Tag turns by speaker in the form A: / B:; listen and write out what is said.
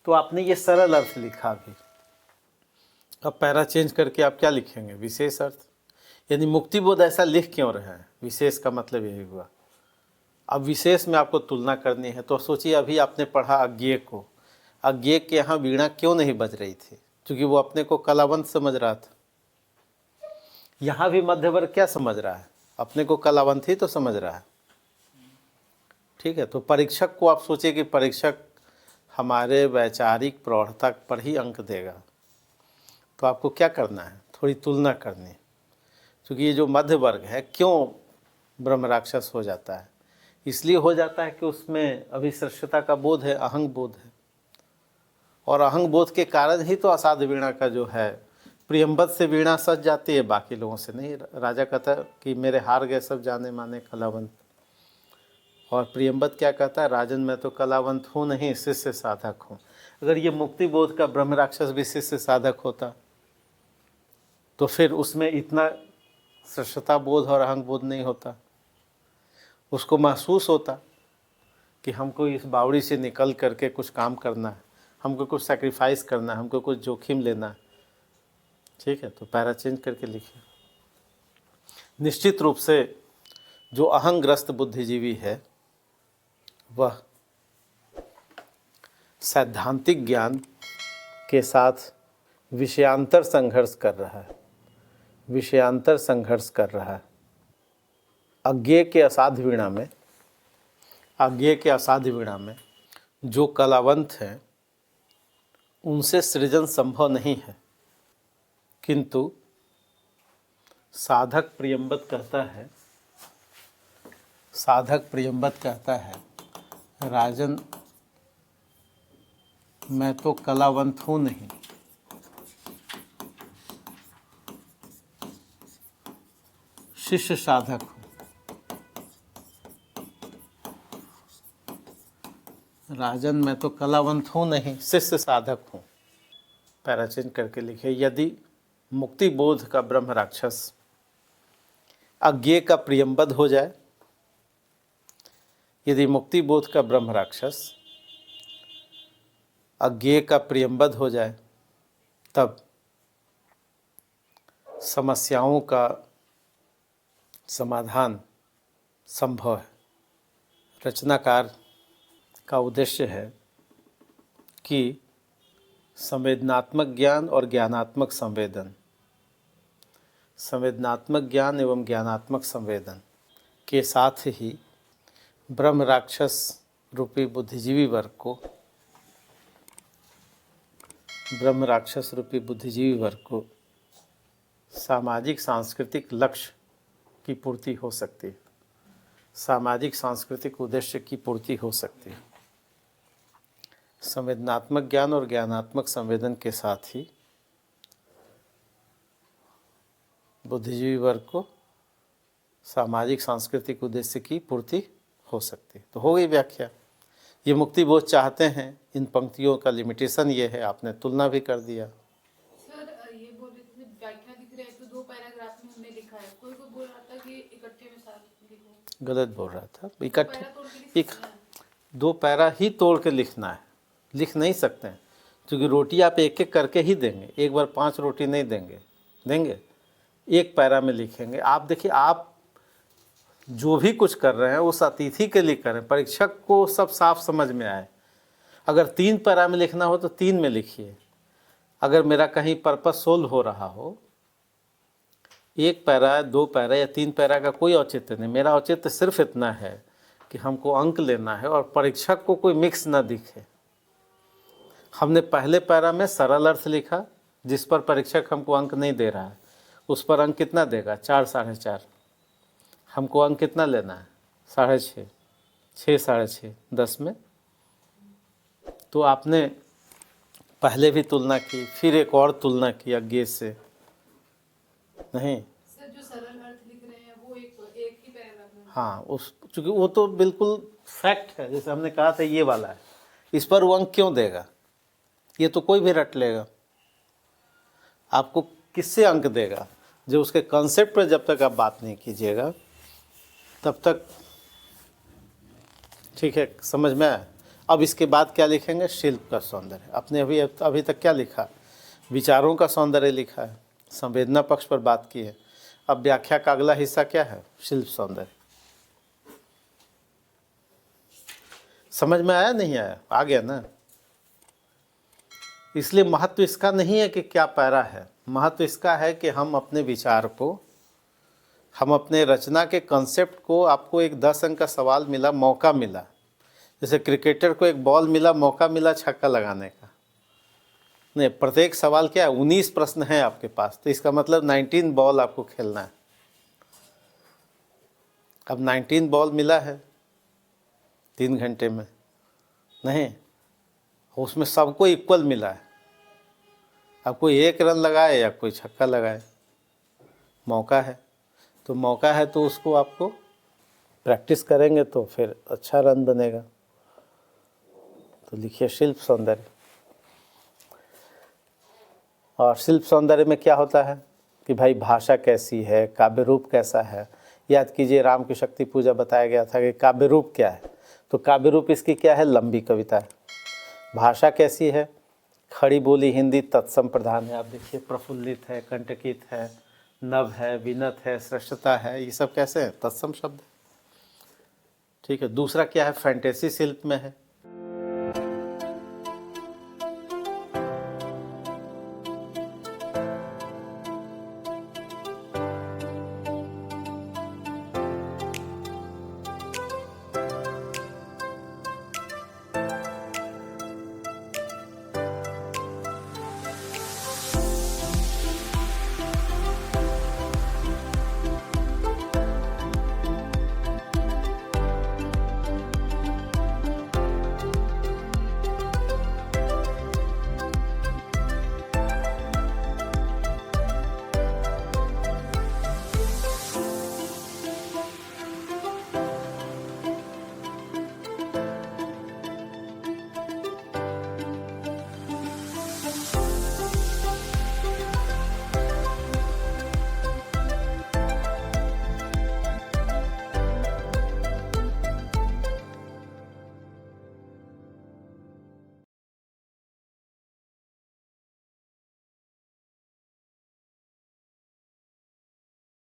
A: तो आपने ये सरल अर्थ लिखा अभी। अब पैरा चेंज करके आप क्या लिखेंगे? विशेष अर्थ। यानी मुक्ति बोध ऐसा लिख क्यों रहे हैं? विशेष का मतलब यही हुआ। अब विशेष में आपको तुलना करनी है, तो सोचिए अभी आपने पढ़ा अज्ञेय को। अज्ञेय के यहाँ वीणा क्यों नहीं बज रही थी? क्योंकि वो अपने को कलावंत समझ रहा था। यहाँ भी मध्य वर्ग क्या समझ रहा है? अपने को कलावंत ही तो समझ रहा है। ठीक है, तो परीक्षक को आप सोचिए कि परीक्षक हमारे वैचारिक प्रौढ़ता पर ही अंक देगा, तो आपको क्या करना है? थोड़ी तुलना करनी। क्योंकि ये जो मध्य वर्ग है क्यों ब्रह्म राक्षस हो जाता है? इसलिए हो जाता है कि उसमें अभिसृष्टता का बोध है, अहंग बोध है, और अहंग बोध के कारण ही तो असाध्य वीणा का जो है, प्रियंबद से वीणा सज जाती है, बाकी लोगों से नहीं। राजा कहता है कि मेरे हार गए सब जाने माने कलावंत, और प्रियंबद क्या कहता है? राजन मैं तो कलावंत हूँ नहीं, शिष्य साधक हूँ। अगर ये मुक्ति बोध का ब्रह्म राक्षस भी शिष्य साधक होता तो फिर उसमें इतना श्रेष्ठता बोध और अहंग बोध नहीं होता। उसको महसूस होता कि हमको इस बावड़ी से निकल करके कुछ काम करना है, हमको कुछ सैक्रिफाइस करना है, हमको कुछ जोखिम लेना है। ठीक है, तो पैरा चेंज करके लिखिए। निश्चित रूप से जो अहंग्रस्त बुद्धिजीवी है वह सैद्धांतिक ज्ञान के साथ विषयांतर संघर्ष कर रहा है, विषयांतर संघर्ष कर रहा है। अज्ञेय के असाध्य वीणा में, अज्ञेय के असाध्य वीणा में जो कलावंत हैं उनसे सृजन संभव नहीं है। किंतु साधक प्रियंबद कहता है, साधक प्रियंबद कहता है, राजन मैं तो कलावंत हूँ नहीं, शिष्य साधक हूँ। राजन मैं तो कलावंत हूँ नहीं, शिष्य साधक हूँ। पैरा चेंज करके लिखे। यदि मुक्ति बोध का ब्रह्म राक्षस अज्ञेय का प्रियंबद हो जाए, यदि मुक्ति बोध का ब्रह्म राक्षस अज्ञेय का प्रियंबद हो जाए, तब समस्याओं का समाधान संभव है। रचनाकार का उद्देश्य है कि संवेदनात्मक ज्ञान और ज्ञानात्मक संवेदन, संवेदनात्मक ज्ञान एवं ज्ञानात्मक संवेदन के साथ ही ब्रह्म राक्षस रूपी बुद्धिजीवी वर्ग को, ब्रह्म राक्षस रूपी बुद्धिजीवी वर्ग को सामाजिक सांस्कृतिक लक्ष्य की पूर्ति हो सकती है, सामाजिक सांस्कृतिक उद्देश्य की पूर्ति हो सकती है। संवेदनात्मक ज्ञान और ज्ञानात्मक संवेदन के साथ ही बुद्धिजीवी वर्ग को सामाजिक सांस्कृतिक उद्देश्य की पूर्ति हो सकती है। तो हो गई व्याख्या। ये मुक्ति बोध चाहते हैं, इन पंक्तियों का लिमिटेशन ये है, आपने तुलना भी कर दिया।
B: सर ये बोल रहे थे व्याख्या दिख रहे हैं तो दो पैराग्राफ में हमने लिखा है, कोई बोल रहा था कि इकट्ठे में साथ लिखो।
A: गलत बोल रहा था। इकट्ठे दो पैरा ही तोड़ के लिखना है, लिख नहीं सकते हैं, क्योंकि रोटी आप एक एक करके ही देंगे, एक बार 5 रोटी नहीं देंगे, देंगे एक पैरा में लिखेंगे। आप देखिए, आप जो भी कुछ कर रहे हैं उस अतिथि के लिए करें, परीक्षक को सब साफ समझ में आए। अगर 3 पैरा में लिखना हो तो 3 में लिखिए। अगर मेरा कहीं पर्पस सोल्व हो रहा हो, 1 पैरा 2 पैरा या 3 पैरा का कोई औचित्य नहीं। मेरा औचित्य सिर्फ इतना है कि हमको अंक लेना है और परीक्षक को कोई मिक्स ना दिखे। हमने पहले पैरा में सरल अर्थ लिखा, जिस पर परीक्षक हमको अंक नहीं दे रहा है, उस पर अंक कितना देगा? 4 4.5। हमको अंक कितना लेना है? 6.5 6 6.5 10 में। तो आपने पहले भी तुलना की, फिर एक और तुलना की अज्ञेय से। नहीं
B: सर जो सरल अर्थ लिख रहे हैं वो एक ही पैराग्राफ में।
A: हाँ, उस चूँकि वो तो बिल्कुल फैक्ट है, जैसे हमने कहा था ये वाला है, इस पर वो अंक क्यों देगा? ये तो कोई भी रट लेगा। आपको किससे अंक देगा? जो उसके कॉन्सेप्ट पर जब तक आप बात नहीं कीजिएगा तब तक, ठीक है, समझ में आया। अब इसके बाद क्या लिखेंगे? शिल्प का सौंदर्य। अपने अभी तक क्या लिखा? विचारों का सौंदर्य लिखा है, संवेदना पक्ष पर बात की है। अब व्याख्या का अगला हिस्सा क्या है? शिल्प सौंदर्य। समझ में आया नहीं आया? आ गया ना? इसलिए महत्व इसका नहीं है कि क्या पैरा है, महत्व इसका है कि हम अपने विचार को, हम अपने रचना के कंसेप्ट को, आपको एक 10 अंक का सवाल मिला, मौका मिला, जैसे क्रिकेटर को एक बॉल मिला, मौका मिला छक्का लगाने का। नहीं, प्रत्येक सवाल क्या है? 19 प्रश्न है आपके पास, तो इसका मतलब 19 बॉल आपको खेलना है। अब 19 बॉल मिला है 3 घंटे में, नहीं, उसमें सबको इक्वल मिला है। अब कोई 1 रन लगाए या कोई छक्का लगाए, मौका है। तो मौका है तो उसको आपको प्रैक्टिस करेंगे तो फिर अच्छा रन बनेगा। तो लिखिए शिल्प सौंदर्य। और शिल्प सौंदर्य में क्या होता है कि भाई भाषा कैसी है, काव्य रूप कैसा है। याद कीजिए राम की शक्ति पूजा बताया गया था कि काव्य रूप क्या है, तो काव्य रूप इसकी क्या है? लंबी कविता है। भाषा कैसी है? खड़ी बोली हिंदी तत्सम प्रधान है। आप देखिए प्रफुल्लित है, कंटकित है, नव है, विनत है, श्रेष्ठता है, ये सब कैसे हैं? तत्सम शब्द। ठीक है। दूसरा क्या है? फैंटेसी शिल्प में है,